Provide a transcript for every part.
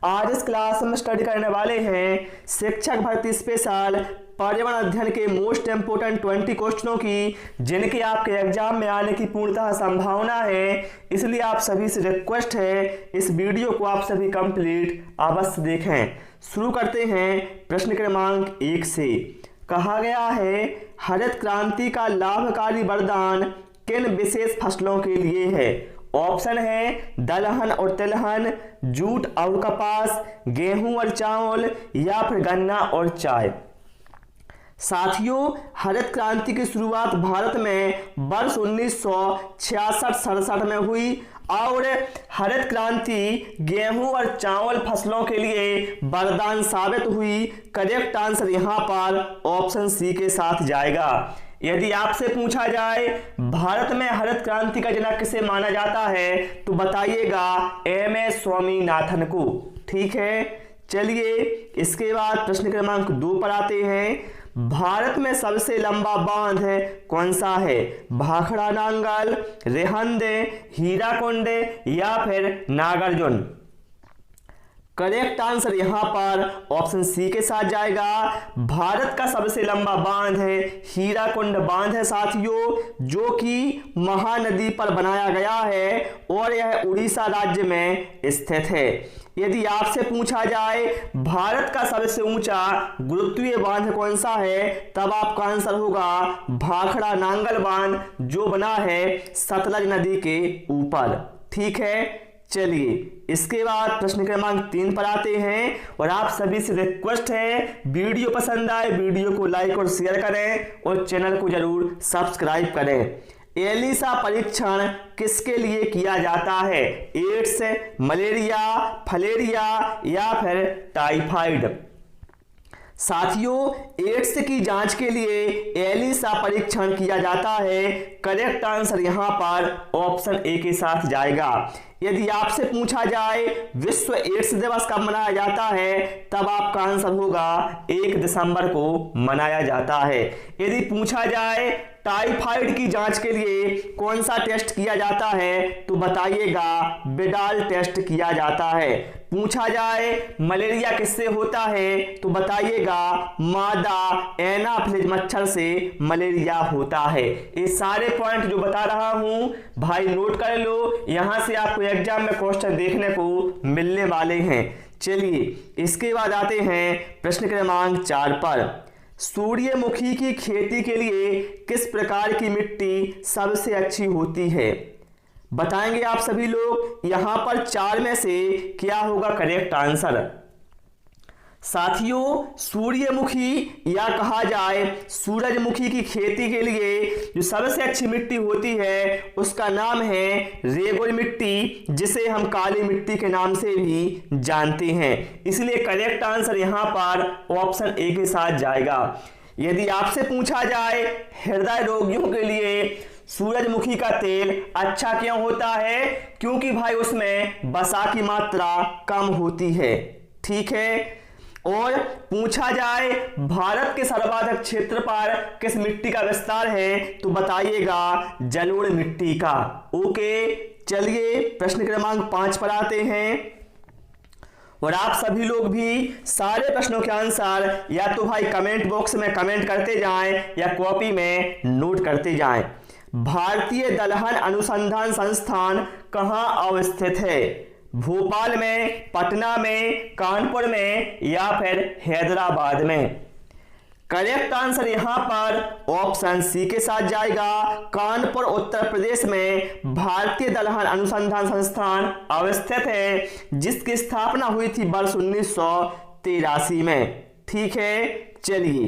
आज इस क्लास में स्टडी करने वाले हैं शिक्षक भर्ती स्पेशल पर्यावरण अध्ययन के मोस्ट इंपोर्टेंट 20 क्वेश्चनों की, जिनके आपके एग्जाम में आने की पूर्णतः संभावना है। इसलिए आप सभी से रिक्वेस्ट है इस वीडियो को आप सभी कंप्लीट अवश्य देखें। शुरू करते हैं प्रश्न क्रमांक 1 से। कहा गया है हरित क्रांति का लाभकारी वरदान किन विशेष फसलों के लिए है। ऑप्शन है दलहन और तिलहन, जूट और कपास, गेहूं और चावल या फिर गन्ना और चाय। साथियों, हरित क्रांति की शुरुआत भारत में वर्ष 1966-67 में हुई और हरित क्रांति गेहूं और चावल फसलों के लिए वरदान साबित हुई। करेक्ट आंसर यहां पर ऑप्शन सी के साथ जाएगा। यदि आपसे पूछा जाए भारत में हरित क्रांति का जनक किसे माना जाता है तो बताइएगा एमएस स्वामीनाथन को। ठीक है, चलिए इसके बाद प्रश्न क्रमांक 2 पर आते हैं। भारत में सबसे लंबा बांध कौन सा है। भाखड़ा नांगल, रेहंद, हीराकुंड या फिर नागार्जुन। करेक्ट आंसर यहां पर ऑप्शन सी के साथ जाएगा। भारत का सबसे लंबा बांध है हीराकुंड बांध है साथियों, जो कि महानदी पर बनाया गया है और यह उड़ीसा राज्य में स्थित है। यदि आपसे पूछा जाए भारत का सबसे ऊंचा गुरुत्वीय बांध कौन सा है, तब आपका आंसर होगा भाखड़ा नांगल बांध, जो बना है सतलज नदी के ऊपर। ठीक है, चलिए इसके बाद प्रश्न क्रमांक 3 पर आते हैं और आप सभी से रिक्वेस्ट है वीडियो पसंद आए वीडियो को लाइक और शेयर करें और चैनल को जरूर सब्सक्राइब करें। एलिसा परीक्षण किसके लिए किया जाता है। एड्स, मलेरिया, फलेरिया या फिर टाइफाइड। साथियों, एड्स की जांच के लिए एलिसा परीक्षण किया जाता है। करेक्ट आंसर यहां पर ऑप्शन ए के साथ जाएगा। यदि आपसे पूछा जाए विश्व एड्स दिवस कब मनाया जाता है, तब आपका आंसर होगा 1 दिसंबर को मनाया जाता है। यदि पूछा जाए टाइफाइड की जांच के लिए कौन सा टेस्ट किया जाता है, तो बताइएगा विडाल टेस्ट किया जाता है। पूछा जाए मलेरिया किससे होता है, तो बताइएगा मादा एनाफिलिज मच्छर से मलेरिया होता है। ये सारे पॉइंट जो बता रहा हूं भाई नोट कर लो, यहां से आपको एग्जाम में क्वेश्चन देखने को मिलने वाले हैं। चलिए इसके बाद आते हैं प्रश्न क्रमांक 4 पर। सूर्यमुखी की खेती के लिए किस प्रकार की मिट्टी सबसे अच्छी होती है। बताएंगे आप सभी लोग। यहां पर 4 में से क्या होगा करेक्ट आंसर। साथियों, सूर्यमुखी या कहा जाए सूरजमुखी की खेती के लिए जो सबसे अच्छी मिट्टी होती है उसका नाम है रेगुर मिट्टी, जिसे हम काली मिट्टी के नाम से भी जानते हैं। इसलिए करेक्ट आंसर यहां पर ऑप्शन ए के साथ जाएगा। यदि आपसे पूछा जाए हृदय रोगियों के लिए सूरजमुखी का तेल अच्छा क्यों होता है, क्योंकि भाई उसमें वसा की मात्रा कम होती है। ठीक है, और पूछा जाए भारत के सर्वाधिक क्षेत्र पर किस मिट्टी का विस्तार है, तो बताइएगा जलोढ़ मिट्टी का। ओके, चलिए प्रश्न क्रमांक 5 पर आते हैं और आप सभी लोग भी सारे प्रश्नों के आंसर या तो भाई कमेंट बॉक्स में कमेंट करते जाएं या कॉपी में नोट करते जाएं। भारतीय दलहन अनुसंधान संस्थान कहां अवस्थित है। भोपाल में, पटना में, कानपुर में या फिर हैदराबाद में। करेक्ट आंसर यहां पर ऑप्शन सी के साथ जाएगा। कानपुर उत्तर प्रदेश में भारतीय दलहन अनुसंधान संस्थान अवस्थित है, जिसकी स्थापना हुई थी वर्ष 1983 में। ठीक है, चलिए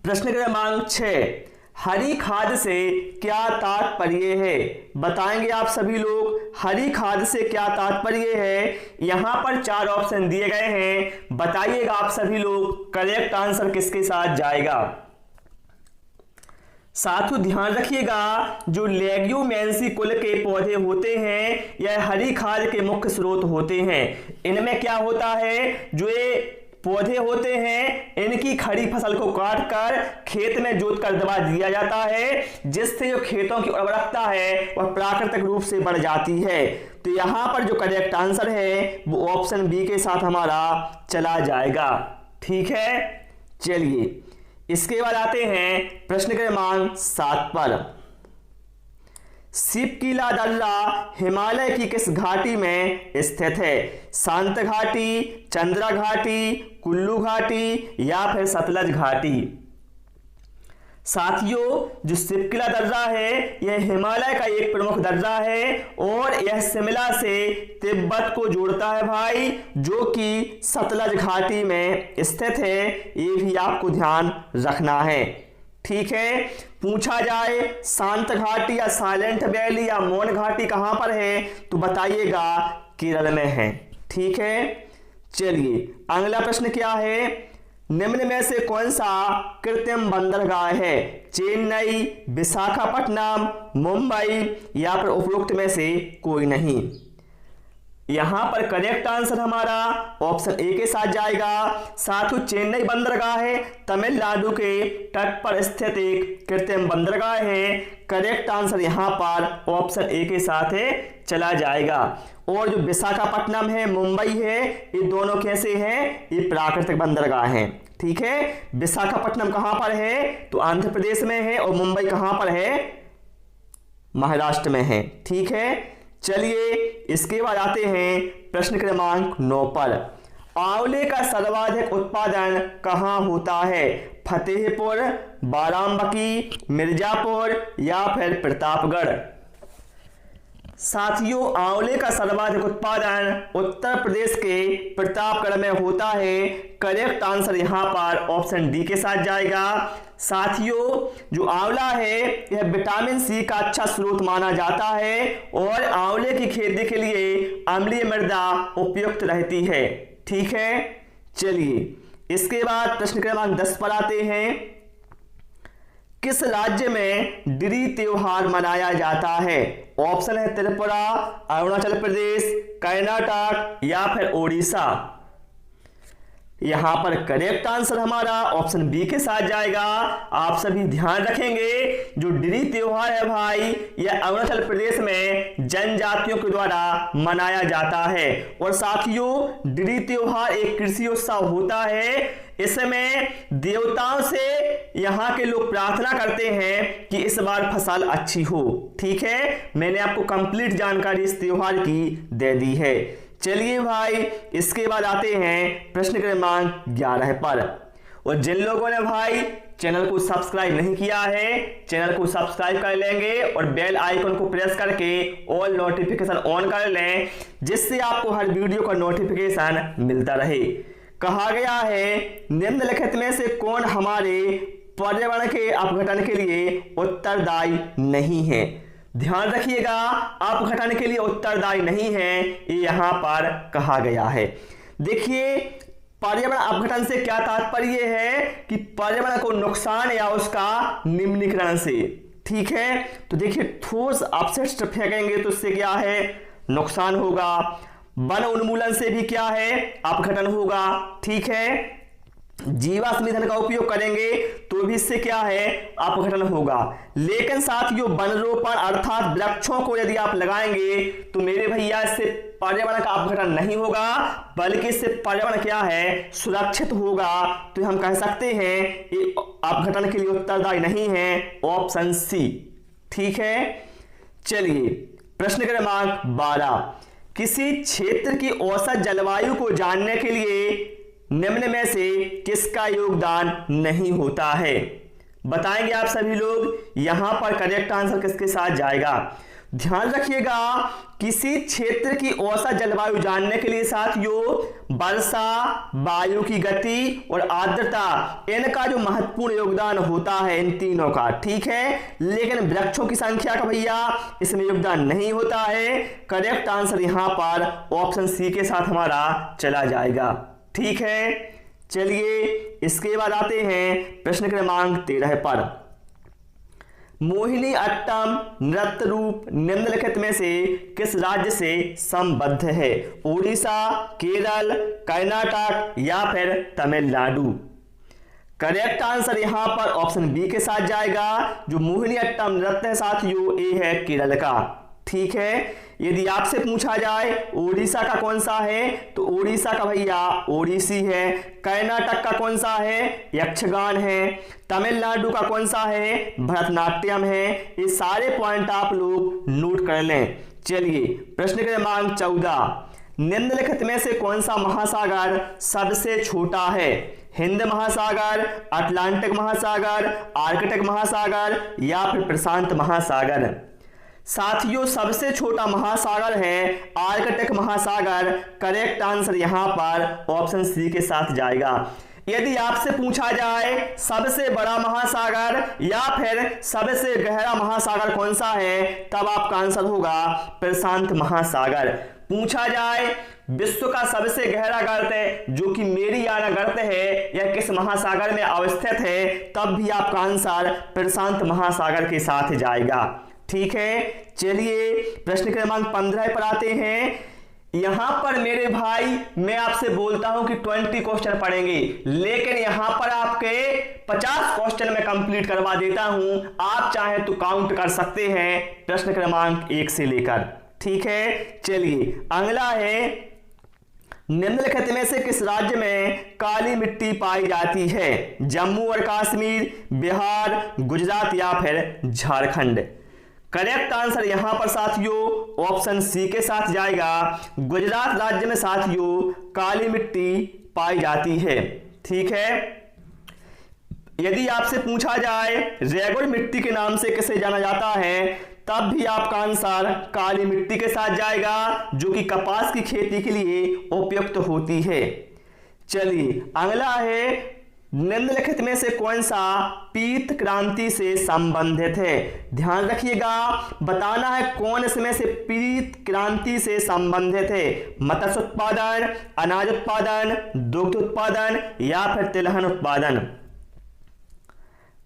प्रश्न क्रमांक 6। हरी खाद से क्या तात्पर्य है। बताएंगे आप सभी लोग हरी खाद से क्या तात्पर्य है। यहां पर 4 ऑप्शन दिए गए हैं, बताइएगा आप सभी लोग करेक्ट आंसर किसके साथ जाएगा। साथियों ध्यान रखिएगा, जो लेग्यूमेंसी कुल के पौधे होते हैं यह हरी खाद के मुख्य स्रोत होते हैं। इनमें क्या होता है, जो ये पौधे होते हैं इनकी खड़ी फसल को काटकर खेत में जोतकर दबा दिया जाता है, जिससे जो खेतों की उर्वरकता है वह प्राकृतिक रूप से बढ़ जाती है। तो यहां पर जो करेक्ट आंसर है वो ऑप्शन बी के साथ हमारा चला जाएगा। ठीक है, चलिए इसके बाद आते हैं प्रश्न क्रमांक 7 पर। शिवकीला दर्रा हिमालय की किस घाटी में स्थित है? शांत घाटी, चंद्रा घाटी, कुल्लू घाटी या फिर सतलज घाटी? साथियों, जो शिवकीला दर्रा है यह हिमालय का एक प्रमुख दर्रा है और यह शिमला से तिब्बत को जोड़ता है भाई, जो कि सतलज घाटी में स्थित है। ये भी आपको ध्यान रखना है। ठीक है, पूछा जाए शांत घाटी या साइलेंट वैली या मौन घाटी कहां पर है तो बताइएगा केरल में है। ठीक है, चलिए अगला प्रश्न क्या है? निम्न में से कौन सा कृत्रिम बंदरगाह है? चेन्नई, विशाखापट्टनम, मुंबई या फिर उपरोक्त में से कोई नहीं? यहां पर करेक्ट आंसर हमारा ऑप्शन ए के साथ जाएगा। साथ ही चेन्नई बंदरगाह है, तमिलनाडु के तट पर स्थित एक कृत्रिम बंदरगाह है। करेक्ट आंसर यहां पर ऑप्शन ए के साथ है चला जाएगा। और जो विशाखापट्टनम है, मुंबई है, ये दोनों कैसे हैं? ये प्राकृतिक बंदरगाह हैं। ठीक है, विशाखापट्टनम कहां पर है तो आंध्र प्रदेश में है और मुंबई कहां पर है? महाराष्ट्र में है। ठीक है, चलिए इसके बाद आते हैं प्रश्न क्रमांक 9 पर। आंवले का सर्वाधिक उत्पादन कहां होता है? फतेहपुर, बाराबंकी, मिर्जापुर या फिर प्रतापगढ़? साथियों, आंवले का सर्वाधिक उत्पादन उत्तर प्रदेश के प्रतापगढ़ में होता है। करेक्ट आंसर यहां पर ऑप्शन डी के साथ जाएगा। साथियों, जो आंवला है यह विटामिन सी का अच्छा स्रोत माना जाता है और आंवले की खेती के लिए अम्लीय मृदा उपयुक्त रहती है। ठीक है, चलिए इसके बाद प्रश्न क्रमांक 10 पर आते हैं। किस राज्य में डिरी त्योहार मनाया जाता है? ऑप्शन है त्रिपुरा, अरुणाचल प्रदेश, कर्नाटक या फिर ओडिशा? यहां पर करेक्ट आंसर हमारा ऑप्शन बी के साथ जाएगा। आप सभी ध्यान रखेंगे, जो डिरी त्योहार है भाई यह अरुणाचल प्रदेश में जनजातियों के द्वारा मनाया जाता है। और साथियों, डिरी त्योहार एक कृषि उत्सव होता है। इसमें देवताओं से यहाँ के लोग प्रार्थना करते हैं कि इस बार फसल अच्छी हो। ठीक है, मैंने आपको कंप्लीट जानकारी इस त्योहार की दे दी है। चलिए भाई इसके बाद आते हैं प्रश्न क्रमांक 11 पर। और जिन लोगों ने भाई चैनल को सब्सक्राइब नहीं किया है, चैनल को सब्सक्राइब कर लेंगे और बेल आइकन को प्रेस करके ऑल नोटिफिकेशन ऑन कर लें, जिससे आपको हर वीडियो का नोटिफिकेशन मिलता रहे। कहा गया है निम्नलिखित में से कौन हमारे पर्यावरण के अपघटन के लिए उत्तरदायी नहीं है? ध्यान रखिएगा, अपघटन के लिए उत्तरदायी नहीं है, ये यहां पर कहा गया है। देखिए, पर्यावरण अपघटन से क्या तात्पर्य है कि पर्यावरण को नुकसान या उसका निम्नीकरण से। ठीक है, तो देखिए ठोस अपशिष्ट फेंकेंगे तो उससे क्या है? नुकसान होगा। वन उन्मूलन से भी क्या है? अपघटन होगा। ठीक है, जीवाश्म ईंधन का उपयोग करेंगे तो भी इससे क्या है? अपघटन होगा। लेकिन साथियों, वन रोपण अर्थात वृक्षों को यदि आप लगाएंगे तो मेरे भैया इससे पर्यावरण का अपघटन नहीं होगा, बल्कि इससे पर्यावरण क्या है? सुरक्षित होगा। तो हम कह सकते हैं ये अपघटन के लिए उत्तरदायी नहीं है, ऑप्शन सी। ठीक है, चलिए प्रश्न क्रमांक 12। किसी क्षेत्र की औसत जलवायु को जानने के लिए निम्न में से किसका योगदान नहीं होता है? बताएंगे आप सभी लोग। यहां पर करेक्ट आंसर किसके साथ जाएगा? ध्यान रखिएगा, किसी क्षेत्र की औसत जलवायु जानने के लिए साथियों वर्षा, वायु की गति और आर्द्रता, इनका जो महत्वपूर्ण योगदान होता है इन तीनों का। ठीक है, लेकिन वृक्षों की संख्या का भैया इसमें योगदान नहीं होता है। करेक्ट आंसर यहां पर ऑप्शन सी के साथ हमारा चला जाएगा। ठीक है, चलिए इसके बाद आते हैं प्रश्न क्रमांक 13 पर। मोहिनी अट्टम नृत्य रूप निम्नलिखित में से किस राज्य से संबद्ध है? ओडिशा, केरल, कर्नाटक या फिर तमिलनाडु? करेक्ट आंसर यहां पर ऑप्शन बी के साथ जाएगा। जो मोहिनी अट्टम नृत्य है साथियों, ये है केरल का। ठीक है, यदि आपसे पूछा जाए उड़ीसा का कौन सा है, तो उड़ीसा का भैया ओडिसी है। कर्नाटक का कौन सा है, यक्षगान है। तमिलनाडु का कौन सा है, भरतनाट्यम है। ये सारे पॉइंट आप लोग नोट कर लें। चलिए प्रश्न क्रमांक 14, निम्नलिखित में से कौन सा महासागर सबसे छोटा है? हिंद महासागर, अटलांटिक महासागर, आर्कटिक महासागर या फिर प्रशांत महासागर? साथियों सबसे छोटा महासागर है आर्कटिक महासागर। करेक्ट आंसर यहां पर ऑप्शन सी के साथ जाएगा। यदि आपसे पूछा जाए सबसे बड़ा महासागर या फिर सबसे गहरा महासागर कौन सा है, तब आपका आंसर होगा प्रशांत महासागर। पूछा जाए विश्व का सबसे गहरा गर्त जो कि मेरियाना गर्त है यह किस महासागर में अवस्थित है, तब भी आपका आंसर प्रशांत महासागर के साथ जाएगा। ठीक है, चलिए प्रश्न क्रमांक 15 पर आते हैं। यहां पर मेरे भाई मैं आपसे बोलता हूं कि 20 क्वेश्चन पढ़ेंगे, लेकिन यहां पर आपके 50 क्वेश्चन मैं कंप्लीट करवा देता हूं। आप चाहे तो काउंट कर सकते हैं प्रश्न क्रमांक 1 से लेकर। ठीक है, चलिए अगला है, निम्नलिखित में से किस राज्य में काली मिट्टी पाई जाती है? जम्मू और कश्मीर, बिहार, गुजरात या फिर झारखंड? करेक्ट आंसर यहां पर साथियों ऑप्शन सी के साथ जाएगा। गुजरात राज्य में साथियों काली मिट्टी पाई जाती है। ठीक है, यदि आपसे पूछा जाए रेगुर मिट्टी के नाम से किसे जाना जाता है, तब भी आपका आंसर काली मिट्टी के साथ जाएगा, जो कि कपास की खेती के लिए उपयुक्त होती है। चलिए अगला है, निम्नलिखित में से कौन सा पीत क्रांति से संबंधित है? ध्यान रखिएगा, बताना है कौन इसमें से पीत क्रांति से संबंधित है। मत्स्य उत्पादन, अनाज उत्पादन, दुग्ध उत्पादन या फिर तिलहन उत्पादन?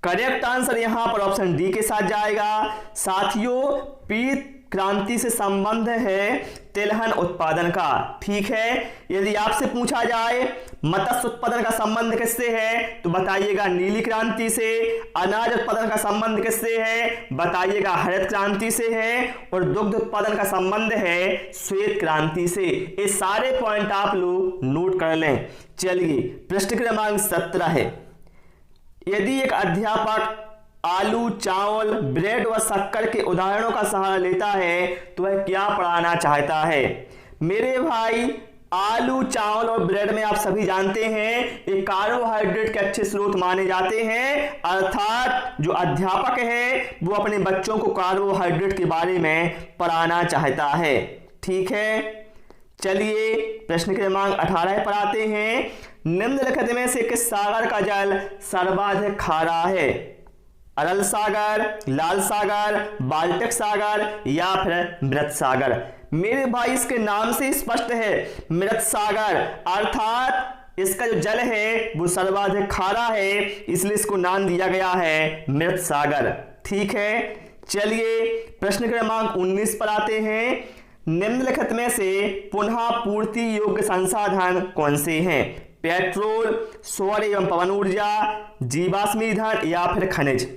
करेक्ट आंसर यहां पर ऑप्शन डी के साथ जाएगा। साथियों पीत क्रांति से संबंध है तिलहन उत्पादन का। ठीक है, यदि आपसे पूछा जाए मत्स्य उत्पादन का संबंध किससे है, तो बताइएगा नीली क्रांति से। अनाज उत्पादन का संबंध किससे है, बताइएगा हरित क्रांति से है। और दुग्ध उत्पादन का संबंध है श्वेत क्रांति से। ये सारे पॉइंट आप लोग नोट कर लें। चलिए प्रश्न क्रमांक 17 है, यदि एक अध्यापक आलू, चावल, ब्रेड व शक्कर के उदाहरणों का सहारा लेता है तो वह क्या पढ़ाना चाहता है? मेरे भाई आलू, चावल और ब्रेड में आप सभी जानते हैं ये कार्बोहाइड्रेट के अच्छे स्रोत माने जाते हैं, अर्थात जो अध्यापक है वो अपने बच्चों को कार्बोहाइड्रेट के बारे में पढ़ाना चाहता है। ठीक है, चलिए प्रश्न क्रमांक 18 पर आते हैं। निम्नलिखित में से किस सागर का जल सर्वाधिक खारा है? अरल सागर, लाल सागर, बाल्टिक सागर या फिर मृत सागर? मेरे भाई इसके नाम से स्पष्ट है मृत सागर, अर्थात इसका जो जल है वो सर्वाधिक खारा है, इसलिए इसको नाम दिया गया है मृत सागर। ठीक है, चलिए प्रश्न क्रमांक 19 पर आते हैं। निम्नलिखित में से पुनः पूर्ति योग्य संसाधन कौन से हैं? पेट्रोल, सौर एवं पवन ऊर्जा, जीवाश्म ईंधन या फिर खनिज?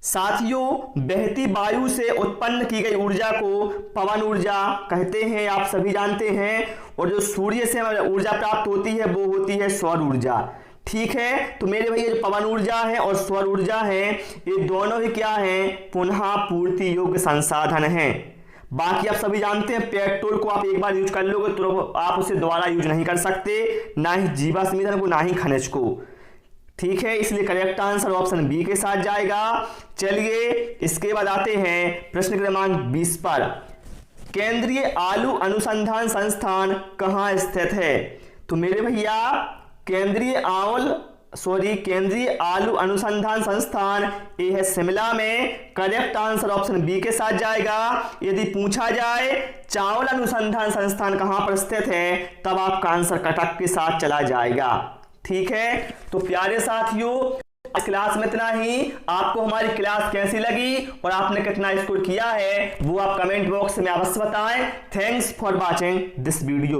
साथियों बहती वायु से उत्पन्न की गई ऊर्जा को पवन ऊर्जा कहते हैं, आप सभी जानते हैं। और जो सूर्य से ऊर्जा प्राप्त होती है वो होती है सौर ऊर्जा। ठीक है, तो मेरे भैया जो पवन ऊर्जा है और सौर ऊर्जा है ये दोनों ही क्या हैं, पुनः पूर्ति योग्य संसाधन हैं। बाकी आप सभी जानते हैं पेट्रोल को आप एक बार यूज कर लोगे तो आप उसे दोबारा यूज नहीं कर सकते, ना ही जीवाश्म ईंधन को ना ही खनिज को। ठीक है, इसलिए करेक्ट आंसर ऑप्शन बी के साथ जाएगा। चलिए इसके बाद आते हैं प्रश्न क्रमांक 20 पर। केंद्रीय आलू अनुसंधान संस्थान कहाँ स्थित है? तो मेरे भैया केंद्रीय आलू अनुसंधान संस्थान ये है शिमला में। करेक्ट आंसर ऑप्शन बी के साथ जाएगा। यदि पूछा जाए चावल अनुसंधान संस्थान कहां पर स्थित है, तब आपका आंसर कटक के साथ चला जाएगा। ठीक है, तो प्यारे साथियों क्लास में इतना ही। आपको हमारी क्लास कैसी लगी और आपने कितना स्कोर किया है वो आप कमेंट बॉक्स में अवश्य बताएं। Thanks for watching this video.